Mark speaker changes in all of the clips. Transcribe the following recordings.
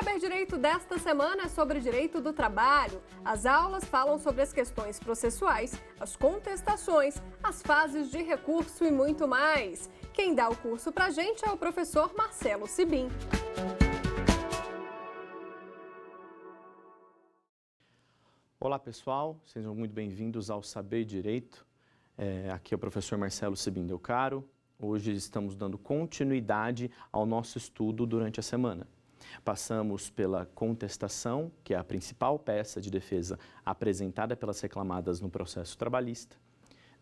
Speaker 1: Saber Direito desta semana é sobre direito do trabalho. As aulas falam sobre as questões processuais, as contestações, as fases de recurso e muito mais. Quem dá o curso pra gente é o professor Marcelo Sibim.
Speaker 2: Olá pessoal, sejam muito bem-vindos ao Saber Direito. Aqui é o professor Marcelo Sibim Del Caro. Hoje estamos dando continuidade ao nosso estudo durante a semana. Passamos pela contestação, que é a principal peça de defesa apresentada pelas reclamadas no processo trabalhista,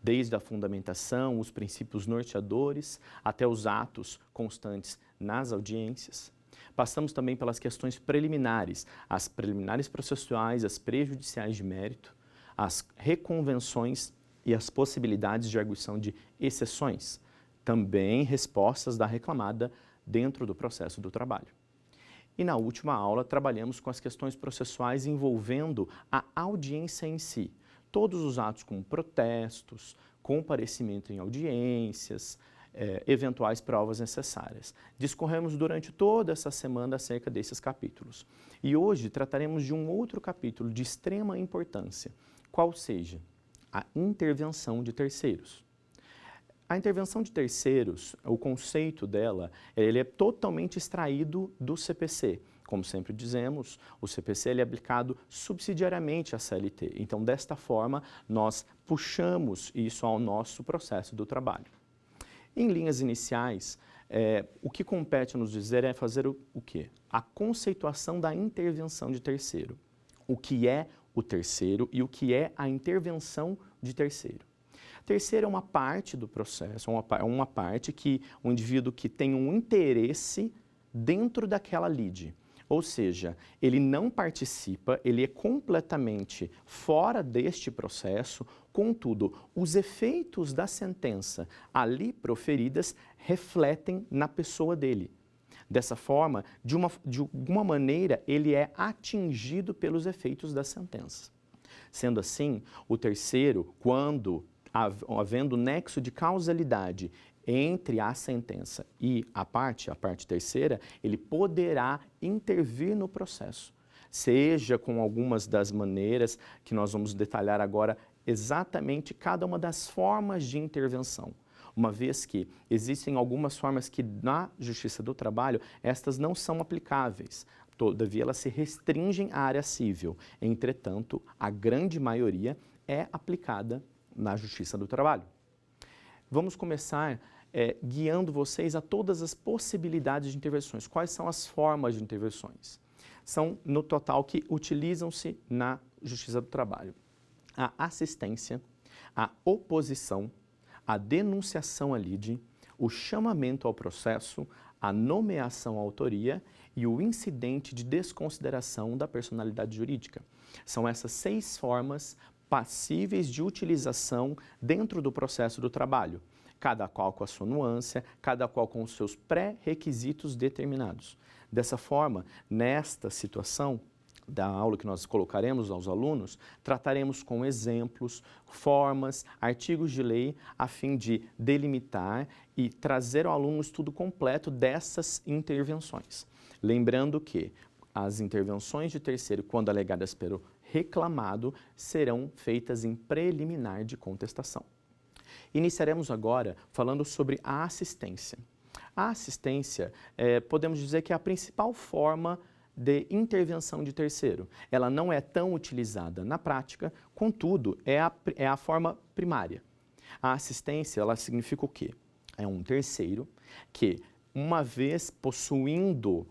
Speaker 2: desde a fundamentação, os princípios norteadores, até os atos constantes nas audiências. Passamos também pelas questões preliminares, as preliminares processuais, as prejudiciais de mérito, as reconvenções e as possibilidades de arguição de exceções, também respostas da reclamada dentro do processo do trabalho. E na última aula trabalhamos com as questões processuais envolvendo a audiência em si, todos os atos como protestos, comparecimento em audiências, eventuais provas necessárias. Discorremos durante toda essa semana acerca desses capítulos. E hoje trataremos de um outro capítulo de extrema importância, qual seja a intervenção de terceiros. A intervenção de terceiros, o conceito dela, ele é totalmente extraído do CPC. Como sempre dizemos, o CPC ele é aplicado subsidiariamente à CLT. Então, desta forma, nós puxamos isso ao nosso processo do trabalho. Em linhas iniciais, o que compete nos dizer é fazer o quê? A conceituação da intervenção de terceiro. O que é o terceiro e o que é a intervenção de terceiro. Terceiro é uma parte do processo, uma parte que o indivíduo que tem um interesse dentro daquela lide. Ou seja, ele não participa, ele é completamente fora deste processo, contudo, os efeitos da sentença ali proferidas refletem na pessoa dele. Dessa forma, de alguma maneira, ele é atingido pelos efeitos da sentença. Sendo assim, o terceiro, quando havendo nexo de causalidade entre a sentença e a parte terceira, ele poderá intervir no processo, seja com algumas das maneiras que nós vamos detalhar agora exatamente cada uma das formas de intervenção. Uma vez que existem algumas formas que na Justiça do Trabalho, estas não são aplicáveis. Todavia, elas se restringem à área civil. Entretanto, a grande maioria é aplicada na Justiça do Trabalho. Vamos começar guiando vocês a todas as possibilidades de intervenções. Quais são as formas de intervenções? São, no total, que utilizam-se na Justiça do Trabalho. A assistência, a oposição, a denunciação à lide, o chamamento ao processo, a nomeação à autoria e o incidente de desconsideração da personalidade jurídica. São essas 6 formas passíveis de utilização dentro do processo do trabalho, cada qual com a sua nuance, cada qual com os seus pré-requisitos determinados. Dessa forma, nesta situação da aula que nós colocaremos aos alunos, trataremos com exemplos, formas, artigos de lei, a fim de delimitar e trazer ao aluno um estudo completo dessas intervenções. Lembrando que as intervenções de terceiro, quando alegadas pelo reclamado, serão feitas em preliminar de contestação. Iniciaremos agora falando sobre a assistência. A assistência, podemos dizer que é a principal forma de intervenção de terceiro. Ela não é tão utilizada na prática, contudo, é a forma primária. A assistência, ela significa o quê? É um terceiro que, uma vez possuindo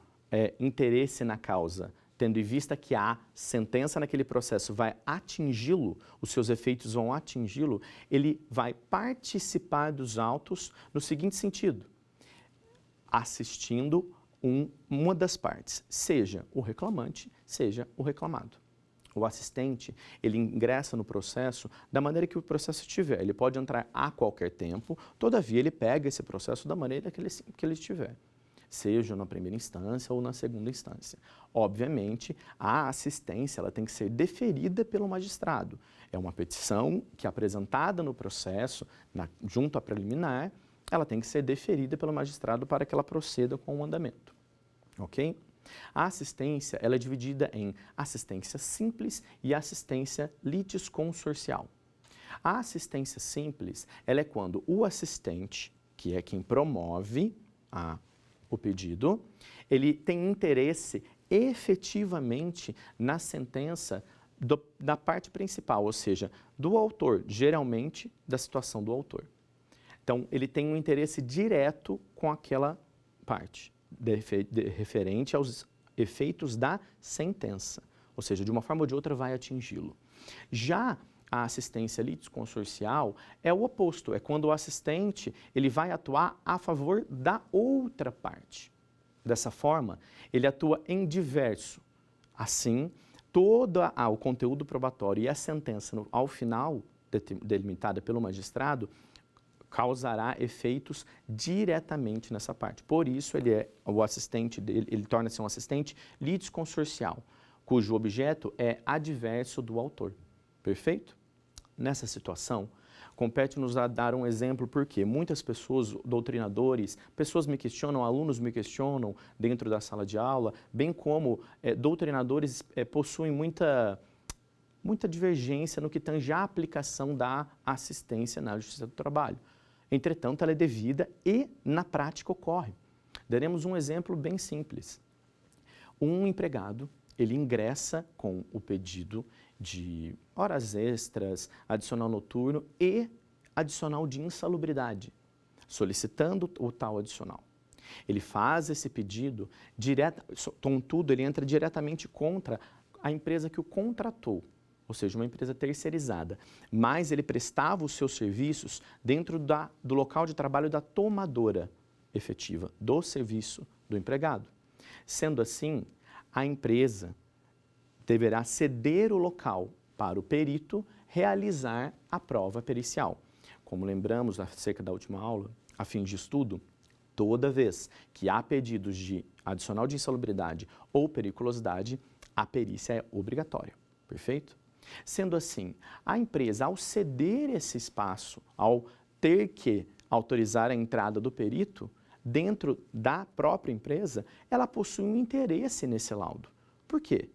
Speaker 2: interesse na causa, tendo em vista que a sentença naquele processo vai atingi-lo, os seus efeitos vão atingi-lo, ele vai participar dos autos no seguinte sentido: assistindo uma das partes, seja o reclamante, seja o reclamado. O assistente, ele ingressa no processo da maneira que o processo estiver. Ele pode entrar a qualquer tempo, todavia ele pega esse processo da maneira que ele estiver, seja na primeira instância ou na segunda instância. Obviamente, a assistência ela tem que ser deferida pelo magistrado. É uma petição que é apresentada no processo, junto à preliminar, ela tem que ser deferida pelo magistrado para que ela proceda com o andamento. Ok? A assistência ela é dividida em assistência simples e assistência litisconsorcial. A assistência simples ela é quando o assistente, que é quem promove o pedido, ele tem interesse efetivamente na sentença da parte principal, ou seja, do autor, geralmente da situação do autor. Então, ele tem um interesse direto com aquela parte, referente aos efeitos da sentença, ou seja, de uma forma ou de outra vai atingi-lo. Já a assistência litisconsorcial é o oposto, é quando o assistente ele vai atuar a favor da outra parte. Dessa forma, ele atua em diverso. Assim, todo o conteúdo probatório e a sentença ao final, delimitada pelo magistrado, causará efeitos diretamente nessa parte. Por isso, ele é o assistente, ele torna-se um assistente litisconsorcial, cujo objeto é adverso do autor. Perfeito? Nessa situação, compete-nos a dar um exemplo, porque muitas pessoas, doutrinadores, pessoas me questionam, alunos me questionam dentro da sala de aula, bem como doutrinadores possuem muita divergência no que tange a aplicação da assistência na Justiça do Trabalho. Entretanto, ela é devida e na prática ocorre. Daremos um exemplo bem simples. Um empregado, ele ingressa com o pedido de horas extras, adicional noturno e adicional de insalubridade, solicitando o tal adicional. Ele faz esse pedido, contudo, ele entra diretamente contra a empresa que o contratou, ou seja, uma empresa terceirizada, mas ele prestava os seus serviços dentro do local de trabalho da tomadora efetiva do serviço do empregado. Sendo assim, a empresa deverá ceder o local para o perito realizar a prova pericial. Como lembramos acerca da última aula, a fim de estudo, toda vez que há pedidos de adicional de insalubridade ou periculosidade, a perícia é obrigatória. Perfeito? Sendo assim, a empresa, ao ceder esse espaço, ao ter que autorizar a entrada do perito, dentro da própria empresa, ela possui um interesse nesse laudo. Por quê?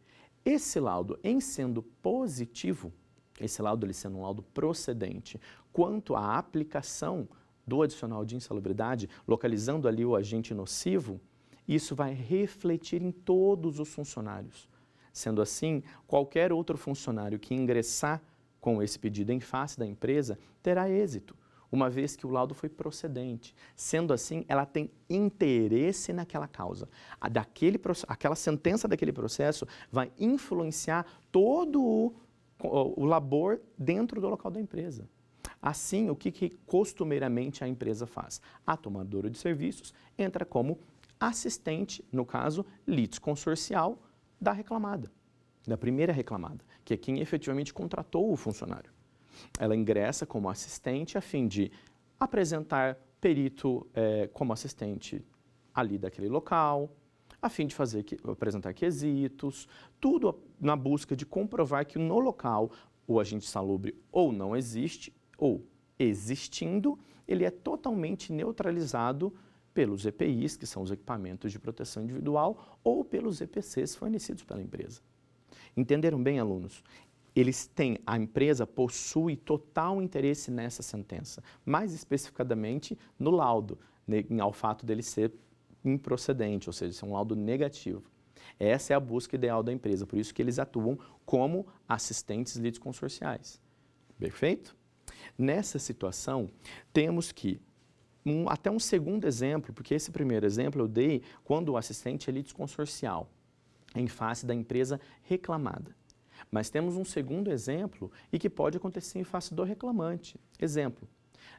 Speaker 2: Esse laudo, em sendo positivo, esse laudo ele sendo um laudo procedente, quanto à aplicação do adicional de insalubridade, localizando ali o agente nocivo, isso vai refletir em todos os funcionários. Sendo assim, qualquer outro funcionário que ingressar com esse pedido em face da empresa terá êxito, uma vez que o laudo foi procedente. Sendo assim, ela tem interesse naquela causa. Aquela sentença daquele processo vai influenciar todo o labor dentro do local da empresa. Assim, o que costumeiramente a empresa faz? A tomadora de serviços entra como assistente, no caso, litisconsorcial, da reclamada, da primeira reclamada, que é quem efetivamente contratou o funcionário. Ela ingressa como assistente a fim de apresentar perito como assistente ali daquele local, a fim de apresentar quesitos, tudo na busca de comprovar que no local o agente insalubre ou não existe, ou existindo, ele é totalmente neutralizado pelos EPIs, que são os equipamentos de proteção individual, ou pelos EPCs fornecidos pela empresa. Entenderam bem, alunos? A empresa possui total interesse nessa sentença, mais especificadamente no laudo, ao fato dele ser improcedente, ou seja, ser um laudo negativo. Essa é a busca ideal da empresa, por isso que eles atuam como assistentes litisconsorciais. Perfeito? Nessa situação, temos que até um segundo exemplo, porque esse primeiro exemplo eu dei quando o assistente é litisconsorcial, em face da empresa reclamada. Mas temos um segundo exemplo e que pode acontecer em face do reclamante. Exemplo,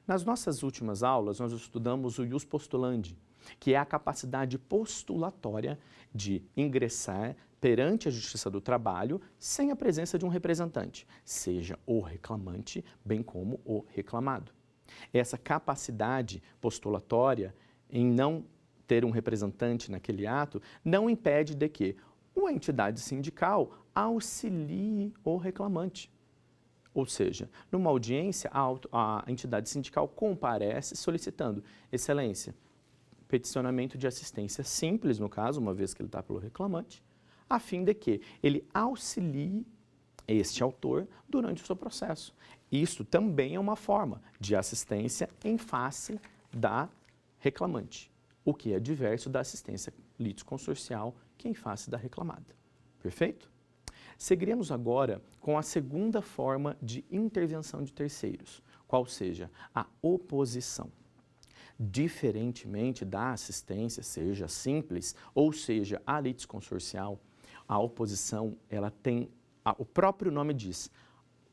Speaker 2: nas nossas últimas aulas nós estudamos o ius postulandi, que é a capacidade postulatória de ingressar perante a Justiça do Trabalho sem a presença de um representante, seja o reclamante, bem como o reclamado. Essa capacidade postulatória em não ter um representante naquele ato não impede de que uma entidade sindical auxilie o reclamante. Ou seja, numa audiência, a entidade sindical comparece solicitando: Excelência, peticionamento de assistência simples, no caso, uma vez que ele está pelo reclamante, a fim de que ele auxilie este autor durante o seu processo. Isso também é uma forma de assistência em face da reclamante, o que é diverso da assistência litisconsorcial, que é em face da reclamada. Perfeito? Seguiremos agora com a segunda forma de intervenção de terceiros, qual seja a oposição. Diferentemente da assistência, seja simples ou seja a litisconsorcial, a oposição, ela tem, o próprio nome diz,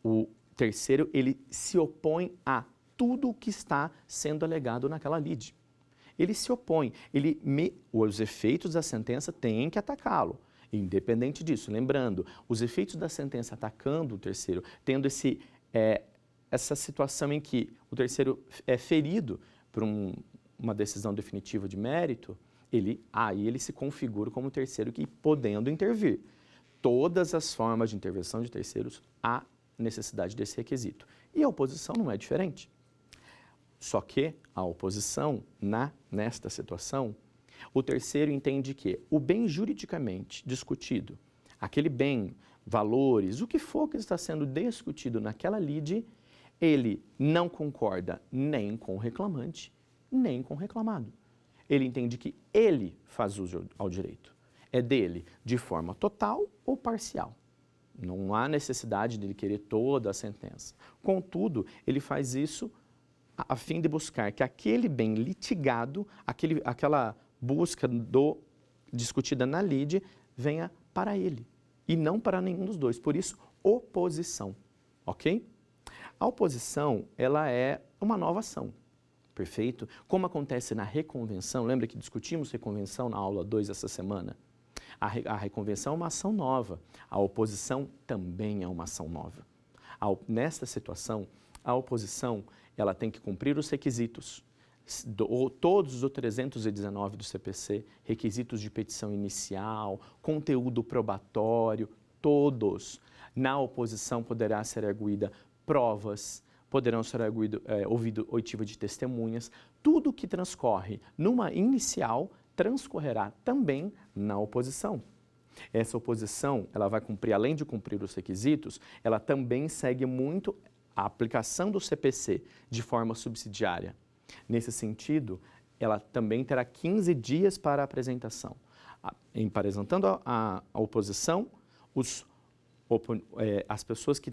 Speaker 2: o terceiro, ele se opõe a tudo o que está sendo alegado naquela lide. Ele se opõe, os efeitos da sentença têm que atacá-lo. Independente disso, lembrando, os efeitos da sentença atacando o terceiro, tendo essa situação em que o terceiro é ferido por uma decisão definitiva de mérito, aí ele se configura como terceiro que podendo intervir. Todas as formas de intervenção de terceiros há necessidade desse requisito. E a oposição não é diferente. Só que a oposição, nesta situação, o terceiro entende que o bem juridicamente discutido, aquele bem, valores, o que for que está sendo discutido naquela lide, ele não concorda nem com o reclamante, nem com o reclamado. Ele entende que ele faz uso ao direito. É dele de forma total ou parcial. Não há necessidade de ele querer toda a sentença. Contudo, ele faz isso a fim de buscar que aquele bem litigado, aquela busca discutida na lide, venha para ele e não para nenhum dos dois. Por isso, oposição, ok? A oposição, ela é uma nova ação, perfeito? Como acontece na reconvenção, lembra que discutimos reconvenção na aula 2 essa semana? A reconvenção é uma ação nova, a oposição também é uma ação nova. Nesta situação, a oposição, ela tem que cumprir os requisitos, todos os 319 do CPC, requisitos de petição inicial, conteúdo probatório, todos. Na oposição poderá ser arguída provas, poderão ser ouvido oitiva de testemunhas, tudo que transcorre numa inicial transcorrerá também na oposição. Essa oposição, ela vai cumprir, além de cumprir os requisitos, ela também segue muito a aplicação do CPC de forma subsidiária. Nesse sentido, ela também terá 15 dias para a apresentação. Apresentando a oposição, as pessoas que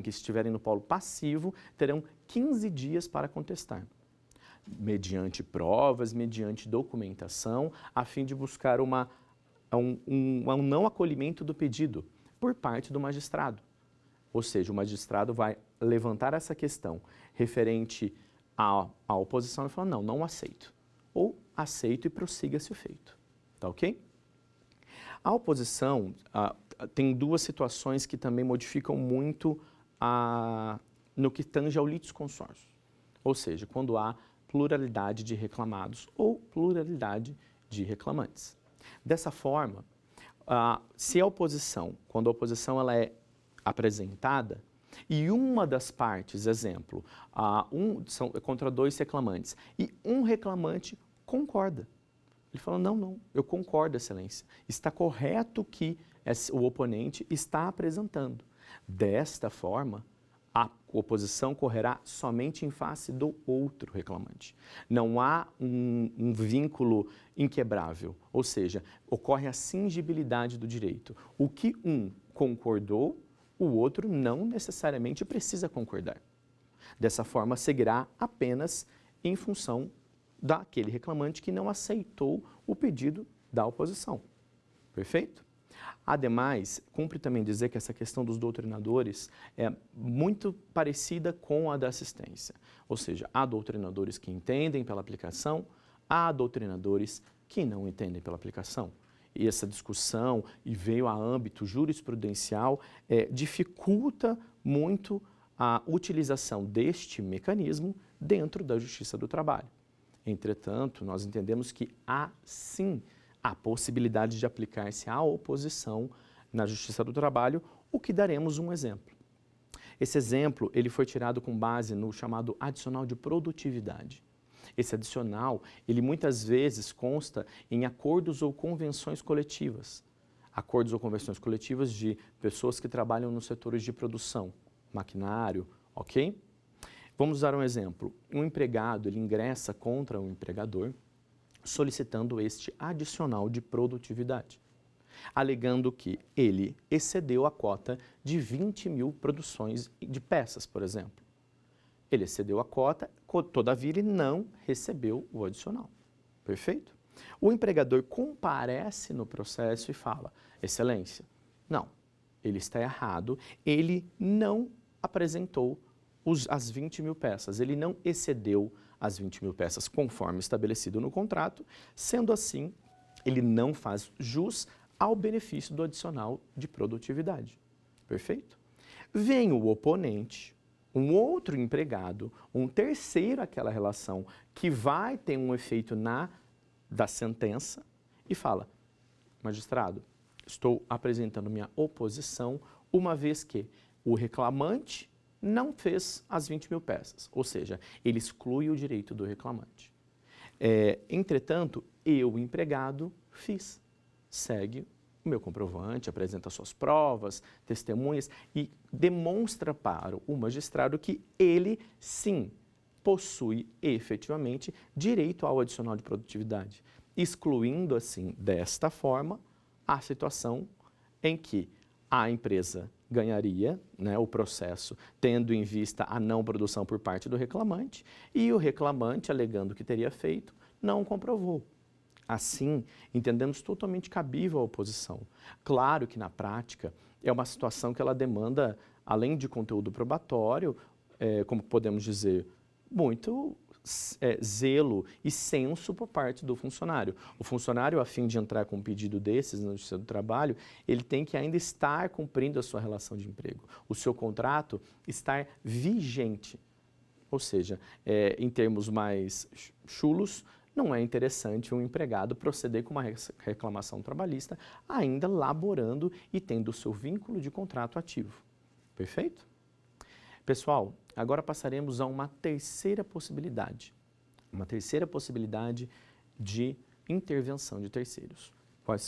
Speaker 2: estiverem no polo passivo, terão 15 dias para contestar, mediante provas, mediante documentação, a fim de buscar um não acolhimento do pedido por parte do magistrado. Ou seja, o magistrado vai levantar essa questão referente à oposição e falar, não aceito. Ou aceito e prossiga-se o feito. Tá ok? A oposição tem duas situações que também modificam muito no que tange ao litisconsórcio. Ou seja, quando há pluralidade de reclamados ou pluralidade de reclamantes. Dessa forma, quando a oposição ela é apresentada e uma das partes, exemplo, são contra 2 reclamantes e um reclamante concorda. Ele fala, não, eu concordo, excelência. Está correto o que o oponente está apresentando. Desta forma, a oposição correrá somente em face do outro reclamante. Não há um vínculo inquebrável, ou seja, ocorre a cingibilidade do direito. O que um concordou, o outro não necessariamente precisa concordar. Dessa forma, seguirá apenas em função daquele reclamante que não aceitou o pedido da oposição. Perfeito? Ademais, cumpre também dizer que essa questão dos doutrinadores é muito parecida com a da assistência. Ou seja, há doutrinadores que entendem pela aplicação, há doutrinadores que não entendem pela aplicação. E essa discussão, e veio a âmbito jurisprudencial, dificulta muito a utilização deste mecanismo dentro da Justiça do Trabalho. Entretanto, nós entendemos que há sim a possibilidade de aplicar-se à oposição na Justiça do Trabalho, o que daremos um exemplo. Esse exemplo ele foi tirado com base no chamado adicional de produtividade. Esse adicional, ele muitas vezes consta em acordos ou convenções coletivas. Acordos ou convenções coletivas de pessoas que trabalham nos setores de produção, maquinário, ok? Vamos dar um exemplo. Um empregado, ele ingressa contra um empregador solicitando este adicional de produtividade, alegando que ele excedeu a cota de 20 mil produções de peças, por exemplo. Ele excedeu a cota, todavia ele não recebeu o adicional. Perfeito? O empregador comparece no processo e fala, excelência, não, ele está errado, ele não apresentou as 20 mil peças, ele não excedeu as 20 mil peças conforme estabelecido no contrato, sendo assim, ele não faz jus ao benefício do adicional de produtividade. Perfeito? Vem o oponente, um outro empregado, um terceiro àquela relação, que vai ter um efeito da sentença e fala, magistrado, estou apresentando minha oposição, uma vez que o reclamante não fez as 20 mil peças, ou seja, ele exclui o direito do reclamante. Entretanto, eu, empregado, fiz. Segue o meu comprovante, apresenta suas provas, testemunhas e demonstra para o magistrado que ele, sim, possui efetivamente direito ao adicional de produtividade, excluindo, assim, desta forma, a situação em que a empresa ganharia, né, o processo, tendo em vista a não produção por parte do reclamante, e o reclamante, alegando que teria feito, não comprovou. Assim, entendemos totalmente cabível a oposição. Claro que, na prática, é uma situação que ela demanda, além de conteúdo probatório, como podemos dizer, muito zelo e senso por parte do funcionário. O funcionário, a fim de entrar com um pedido desses na Justiça do Trabalho, ele tem que ainda estar cumprindo a sua relação de emprego. O seu contrato estar vigente. Ou seja, em termos mais chulos, não é interessante um empregado proceder com uma reclamação trabalhista ainda laborando e tendo o seu vínculo de contrato ativo. Perfeito? Pessoal, agora passaremos a uma terceira possibilidade. Uma terceira possibilidade de intervenção de terceiros,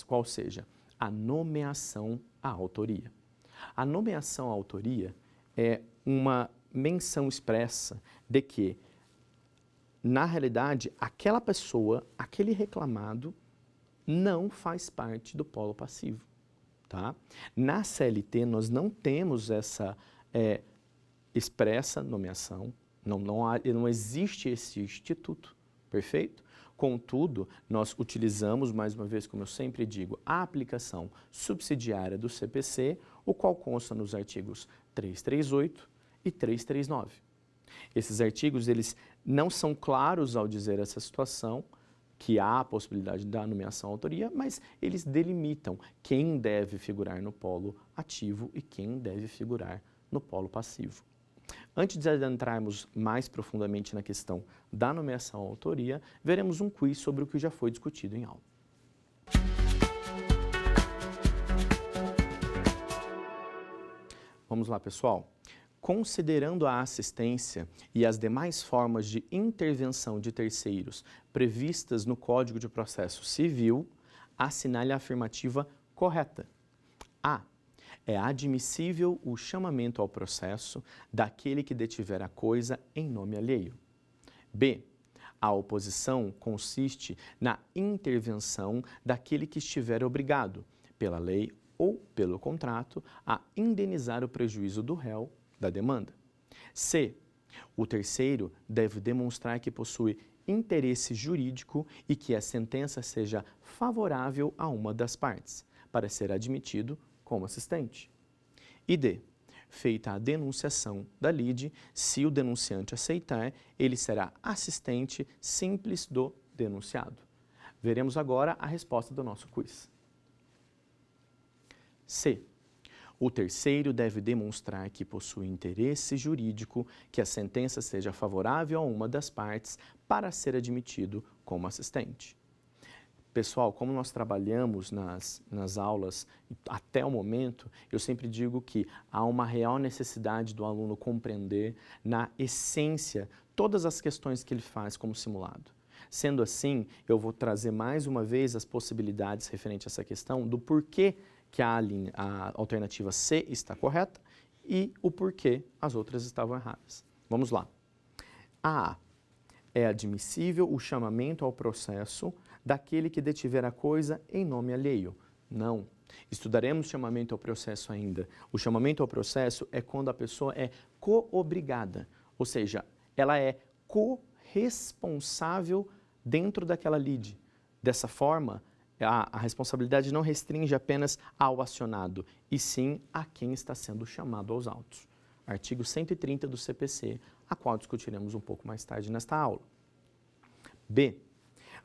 Speaker 2: qual seja a nomeação à autoria. A nomeação à autoria é uma menção expressa de que, na realidade, aquela pessoa, aquele reclamado, não faz parte do polo passivo. Tá? Na CLT, nós não temos essa expressa nomeação, não existe esse instituto, perfeito? Contudo, nós utilizamos, mais uma vez, como eu sempre digo, a aplicação subsidiária do CPC, o qual consta nos artigos 338 e 339. Esses artigos, eles não são claros ao dizer essa situação, que há a possibilidade da nomeação à autoria, mas eles delimitam quem deve figurar no polo ativo e quem deve figurar no polo passivo. Antes de adentrarmos mais profundamente na questão da nomeação à autoria, veremos um quiz sobre o que já foi discutido em aula. Vamos lá, pessoal. Considerando a assistência e as demais formas de intervenção de terceiros previstas no Código de Processo Civil, assinale a afirmativa correta. A. É admissível o chamamento ao processo daquele que detiver a coisa em nome alheio. B. A oposição consiste na intervenção daquele que estiver obrigado, pela lei ou pelo contrato, a indenizar o prejuízo do réu da demanda. C. O terceiro deve demonstrar que possui interesse jurídico e que a sentença seja favorável a uma das partes, para ser admitido como assistente. E D. Feita a denunciação da lide, se o denunciante aceitar, ele será assistente simples do denunciado. Veremos agora a resposta do nosso quiz. C. O terceiro deve demonstrar que possui interesse jurídico, que a sentença seja favorável a uma das partes para ser admitido como assistente. Pessoal, como nós trabalhamos nas aulas até o momento, eu sempre digo que há uma real necessidade do aluno compreender na essência todas as questões que ele faz como simulado. Sendo assim, eu vou trazer mais uma vez as possibilidades referentes a essa questão do porquê que a alternativa C está correta e o porquê as outras estavam erradas. Vamos lá. A. É admissível o chamamento ao processo daquele que detiver a coisa em nome alheio? Não. Estudaremos chamamento ao processo ainda. O chamamento ao processo é quando a pessoa é co-obrigada, ou seja, ela é corresponsável dentro daquela lide. Dessa forma, a responsabilidade não restringe apenas ao acionado, e sim a quem está sendo chamado aos autos. Artigo 130 do CPC, a qual discutiremos um pouco mais tarde nesta aula. B.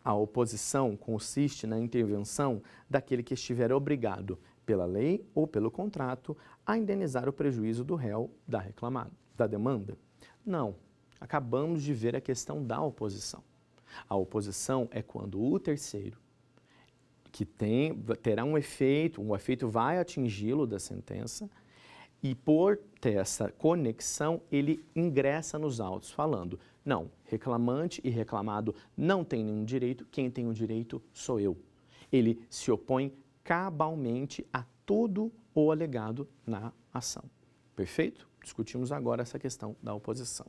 Speaker 2: A oposição consiste na intervenção daquele que estiver obrigado, pela lei ou pelo contrato, a indenizar o prejuízo do réu da demanda. Não. Acabamos de ver a questão da oposição. A oposição é quando o terceiro, que terá um efeito, o efeito vai atingi-lo da sentença, e por ter essa conexão, ele ingressa nos autos falando, não, reclamante e reclamado não têm nenhum direito, quem tem o direito sou eu. Ele se opõe cabalmente a todo o alegado na ação. Perfeito? Discutimos agora essa questão da oposição.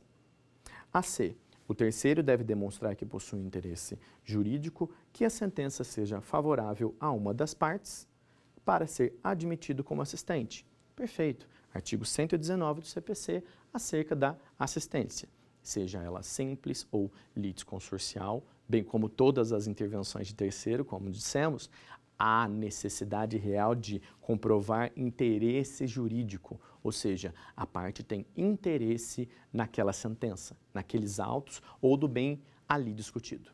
Speaker 2: A C. O terceiro deve demonstrar que possui interesse jurídico que a sentença seja favorável a uma das partes para ser admitido como assistente. Perfeito. Artigo 119 do CPC acerca da assistência, seja ela simples ou litisconsorcial, bem como todas as intervenções de terceiro, como dissemos, há necessidade real de comprovar interesse jurídico, ou seja, a parte tem interesse naquela sentença, naqueles autos ou do bem ali discutido.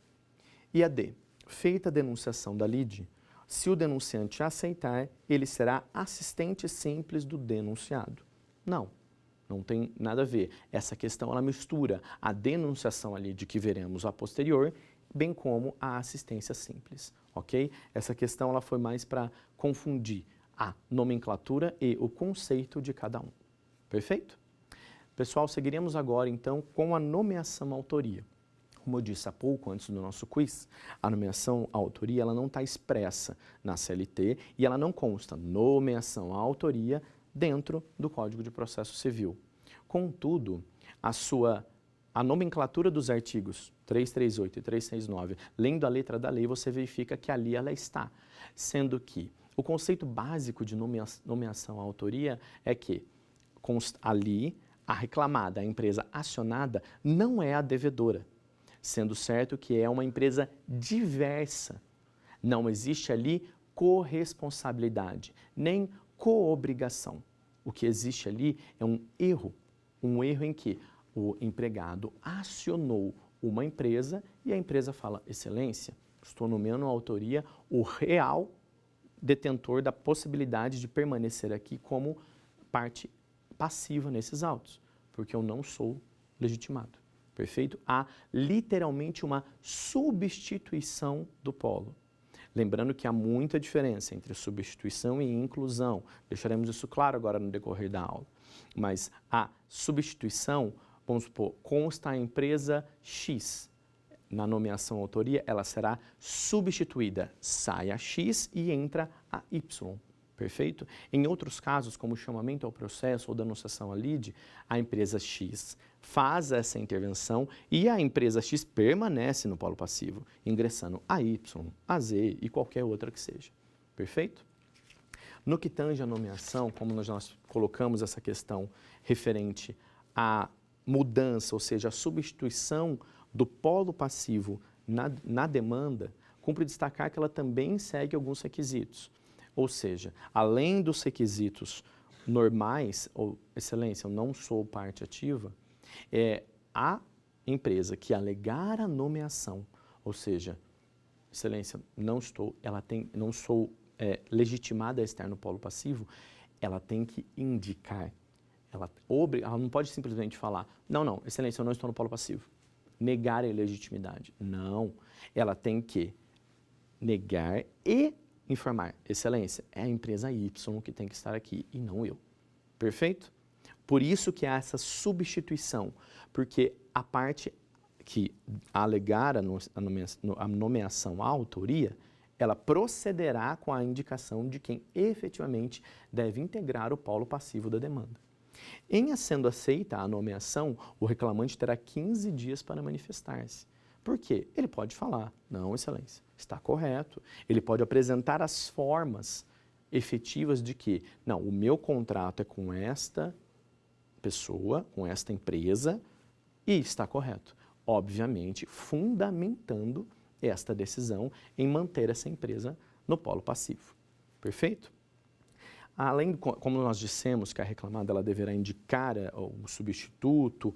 Speaker 2: E a D, feita a denunciação da lide, se o denunciante aceitar, ele será assistente simples do denunciado. Não tem nada a ver. Essa questão ela mistura a denunciação ali de que veremos a posterior, bem como a assistência simples, ok? Essa questão ela foi mais para confundir a nomenclatura e o conceito de cada um. Perfeito? Pessoal, seguiremos agora então com a nomeação à autoria. Como eu disse há pouco, antes do nosso quiz, a nomeação à autoria ela não está expressa na CLT e ela não consta nomeação à autoria dentro do Código de Processo Civil. Contudo, a nomenclatura dos artigos 338 e 369, lendo a letra da lei, você verifica que ali ela está, sendo que o conceito básico de nomeação à autoria é que ali a reclamada, a empresa acionada, não é a devedora, sendo certo que é uma empresa diversa. Não existe ali corresponsabilidade, nem coobrigação. O que existe ali é um erro em que o empregado acionou uma empresa e a empresa fala, excelência, estou nomeando a autoria o real detentor da possibilidade de permanecer aqui como parte passiva nesses autos, porque eu não sou legitimado. Perfeito? Há literalmente uma substituição do polo. Lembrando que há muita diferença entre substituição e inclusão. Deixaremos isso claro agora no decorrer da aula. Mas a substituição, vamos supor, consta a empresa X. Na nomeação autoria, ela será substituída. Sai a X e entra a Y. Perfeito? Em outros casos, como chamamento ao processo ou denunciação à lide, a empresa X faz essa intervenção e a empresa X permanece no polo passivo, ingressando a Y, a Z e qualquer outra que seja. Perfeito? No que tange a nomeação, como nós colocamos essa questão referente à mudança, ou seja, a substituição do polo passivo na demanda, cumpre destacar que ela também segue alguns requisitos. Ou seja, além dos requisitos normais, ou excelência, eu não sou parte ativa, a empresa que alegar a nomeação, ou seja, excelência, não sou legitimada a estar no polo passivo, ela tem que indicar, ela não pode simplesmente falar, não, excelência, eu não estou no polo passivo, negar a ilegitimidade. Não, ela tem que negar e informar. Excelência, é a empresa Y que tem que estar aqui e não eu. Perfeito? Por isso que há essa substituição, porque a parte que alegar a nomeação à autoria, ela procederá com a indicação de quem efetivamente deve integrar o polo passivo da demanda. Em sendo aceita a nomeação, o reclamante terá 15 dias para manifestar-se. Por quê? Ele pode falar, não, excelência, está correto. Ele pode apresentar as formas efetivas de que, não, o meu contrato é com esta pessoa, com esta empresa, e está correto. Obviamente, fundamentando esta decisão em manter essa empresa no polo passivo. Perfeito? Além, como nós dissemos, que a reclamada ela deverá indicar o substituto,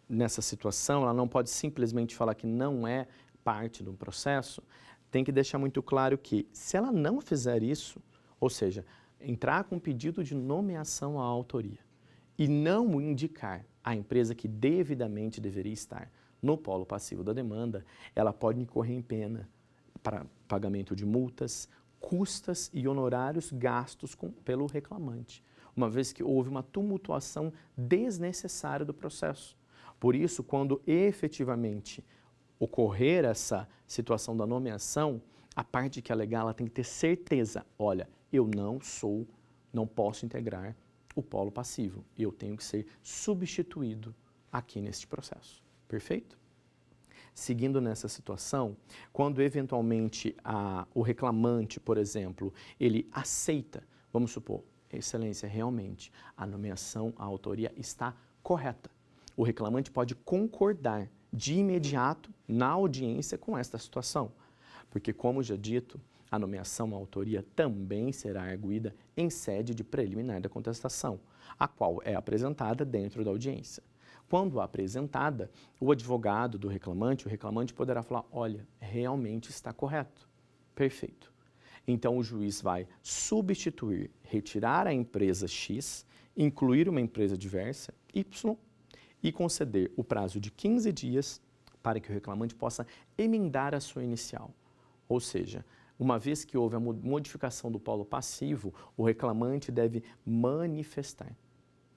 Speaker 2: nessa situação, ela não pode simplesmente falar que não é parte do processo, tem que deixar muito claro que, se ela não fizer isso, ou seja, entrar com pedido de nomeação à autoria e não indicar a empresa que devidamente deveria estar no polo passivo da demanda, ela pode incorrer em pena para pagamento de multas, custas e honorários gastos pelo reclamante, uma vez que houve uma tumultuação desnecessária do processo. Por isso, quando efetivamente ocorrer essa situação da nomeação, a parte que alegar, ela tem que ter certeza, olha, eu não posso integrar o polo passivo, eu tenho que ser substituído aqui neste processo. Perfeito? Seguindo nessa situação, quando eventualmente o reclamante, por exemplo, ele aceita, vamos supor, excelência, realmente a nomeação, a autoria está correta. O reclamante pode concordar de imediato na audiência com esta situação, porque, como já dito, a nomeação à autoria também será arguida em sede de preliminar da contestação, a qual é apresentada dentro da audiência. Quando apresentada, o advogado do reclamante, o reclamante poderá falar, olha, realmente está correto, perfeito. Então, o juiz vai substituir, retirar a empresa X, incluir uma empresa diversa, Y, e conceder o prazo de 15 dias para que o reclamante possa emendar a sua inicial. Ou seja, uma vez que houve a modificação do polo passivo, o reclamante deve manifestar.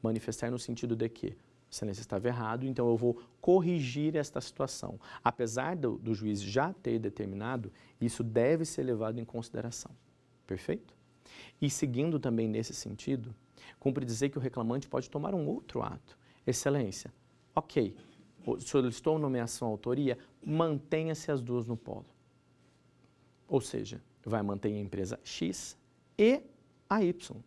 Speaker 2: Manifestar no sentido de que, excelência, estava errado, então eu vou corrigir esta situação. Apesar do juiz já ter determinado, isso deve ser levado em consideração. Perfeito? E seguindo também nesse sentido, cumpre dizer que o reclamante pode tomar um outro ato. Excelência, ok, solicitou nomeação à autoria, mantenha-se as duas no polo. Ou seja, vai manter a empresa X e a Y.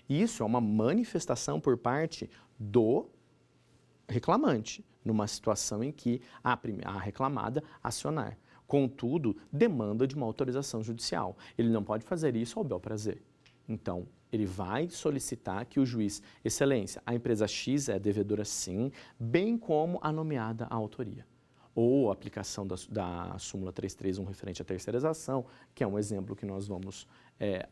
Speaker 2: Isso é uma manifestação por parte do reclamante, numa situação em que a reclamada acionar. Contudo, demanda de uma autorização judicial. Ele não pode fazer isso ao bel prazer. Então, ele vai solicitar que o juiz, excelência, a empresa X é devedora sim, bem como a nomeada à autoria. Ou a aplicação da súmula 331 referente à terceirização, que é um exemplo que nós vamos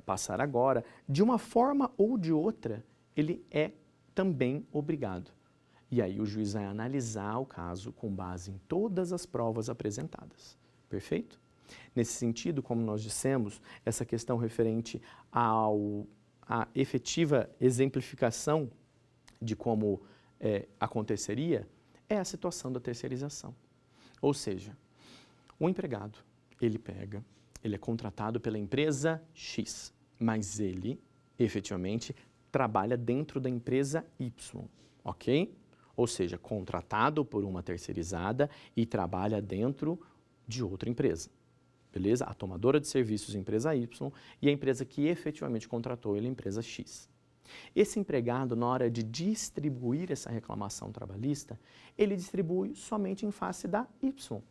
Speaker 2: passar agora. De uma forma ou de outra, ele é também obrigado. E aí o juiz vai analisar o caso com base em todas as provas apresentadas. Perfeito? Nesse sentido, como nós dissemos, essa questão referente à efetiva exemplificação de como aconteceria é a situação da terceirização. Ou seja, o empregado, ele é contratado pela empresa X, mas ele, efetivamente, trabalha dentro da empresa Y, ok? Ou seja, contratado por uma terceirizada e trabalha dentro de outra empresa, beleza? A tomadora de serviços, empresa Y, e a empresa que efetivamente contratou ele, a empresa X. Esse empregado, na hora de distribuir essa reclamação trabalhista, ele distribui somente em face da Y,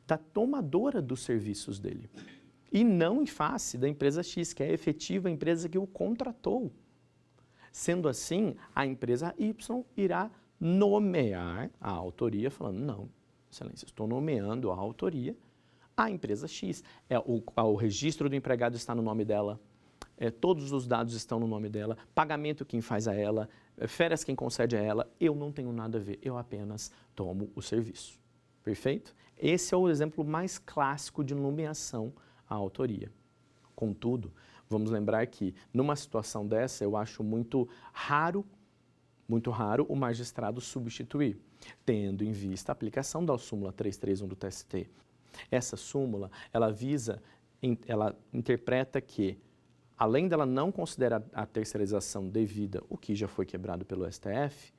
Speaker 2: da tomadora dos serviços dele, e não em face da empresa X, que é a efetiva empresa que o contratou. Sendo assim, a empresa Y irá nomear a autoria, falando, não, excelência, estou nomeando a autoria à empresa X. O registro do empregado está no nome dela, todos os dados estão no nome dela, pagamento quem faz a ela, férias quem concede a ela, eu não tenho nada a ver, eu apenas tomo o serviço. Perfeito? Esse é o exemplo mais clássico de nomeação a autoria. Contudo, vamos lembrar que numa situação dessa eu acho muito raro o magistrado substituir, tendo em vista a aplicação da súmula 331 do TST. Essa súmula, ela interpreta que, além dela não considerar a terceirização devida, o que já foi quebrado pelo STF,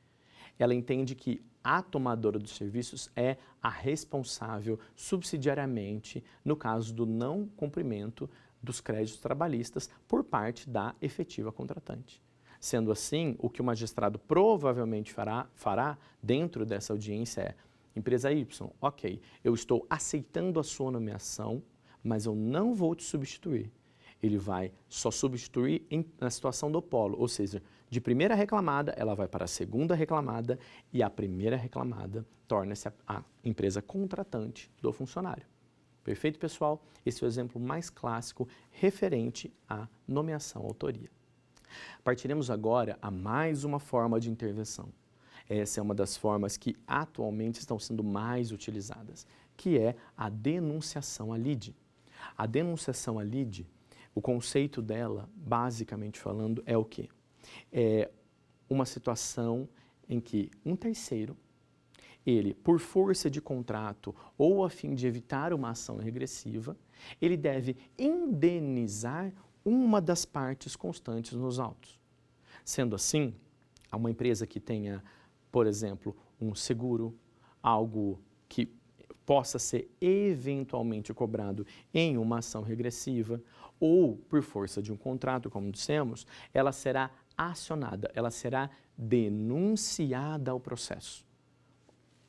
Speaker 2: ela entende que a tomadora dos serviços é a responsável subsidiariamente no caso do não cumprimento dos créditos trabalhistas por parte da efetiva contratante. Sendo assim, o que o magistrado provavelmente fará dentro dessa audiência é: empresa Y, ok, eu estou aceitando a sua nomeação, mas eu não vou te substituir. Ele vai só substituir na situação do polo, ou seja, de primeira reclamada, ela vai para a segunda reclamada e a primeira reclamada torna-se a empresa contratante do funcionário. Perfeito, pessoal? Esse é o exemplo mais clássico referente à nomeação autoria. Partiremos agora a mais uma forma de intervenção. Essa é uma das formas que atualmente estão sendo mais utilizadas, que é a denunciação à lide. A denunciação à lide, o conceito dela, basicamente falando, é o quê? É uma situação em que um terceiro, ele, por força de contrato ou a fim de evitar uma ação regressiva, ele deve indenizar uma das partes constantes nos autos. Sendo assim, uma empresa que tenha, por exemplo, um seguro, algo que possa ser eventualmente cobrado em uma ação regressiva ou por força de um contrato, como dissemos, ela será acionada, ela será denunciada ao processo.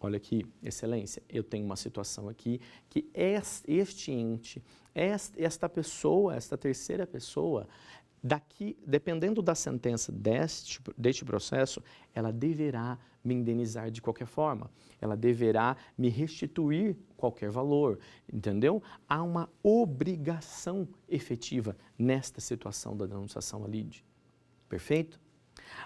Speaker 2: Olha aqui, excelência, eu tenho uma situação aqui que este ente, esta pessoa, esta terceira pessoa, daqui, dependendo da sentença deste processo, ela deverá me indenizar de qualquer forma, ela deverá me restituir qualquer valor, entendeu? Há uma obrigação efetiva nesta situação da denunciação à lide. Perfeito?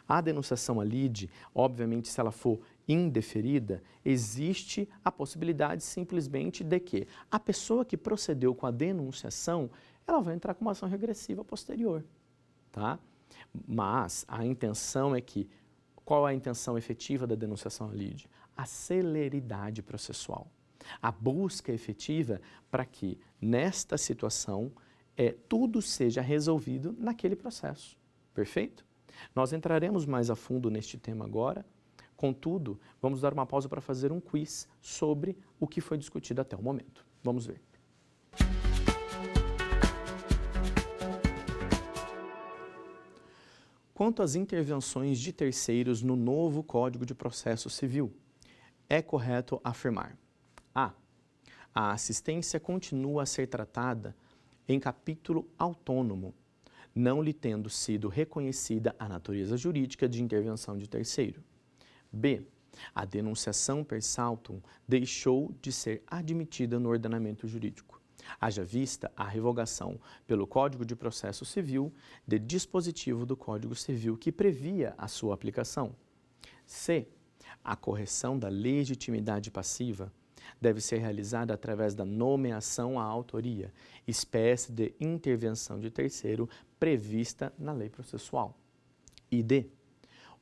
Speaker 2: A denunciação à lide, obviamente, se ela for indeferida, existe a possibilidade simplesmente de que a pessoa que procedeu com a denunciação, ela vai entrar com uma ação regressiva posterior, tá? Mas a intenção é que, qual é a intenção efetiva da denunciação à lide? A celeridade processual. A busca efetiva para que, nesta situação, tudo seja resolvido naquele processo. Perfeito? Nós entraremos mais a fundo neste tema agora. Contudo, vamos dar uma pausa para fazer um quiz sobre o que foi discutido até o momento. Vamos ver. Quanto às intervenções de terceiros no novo Código de Processo Civil, é correto afirmar: A. A assistência continua a ser tratada em capítulo autônomo, não lhe tendo sido reconhecida a natureza jurídica de intervenção de terceiro. B. A denunciação per saltum deixou de ser admitida no ordenamento jurídico, haja vista a revogação pelo Código de Processo Civil de dispositivo do Código Civil que previa a sua aplicação. C. A correção da legitimidade passiva deve ser realizada através da nomeação à autoria, espécie de intervenção de terceiro prevista na lei processual. E D.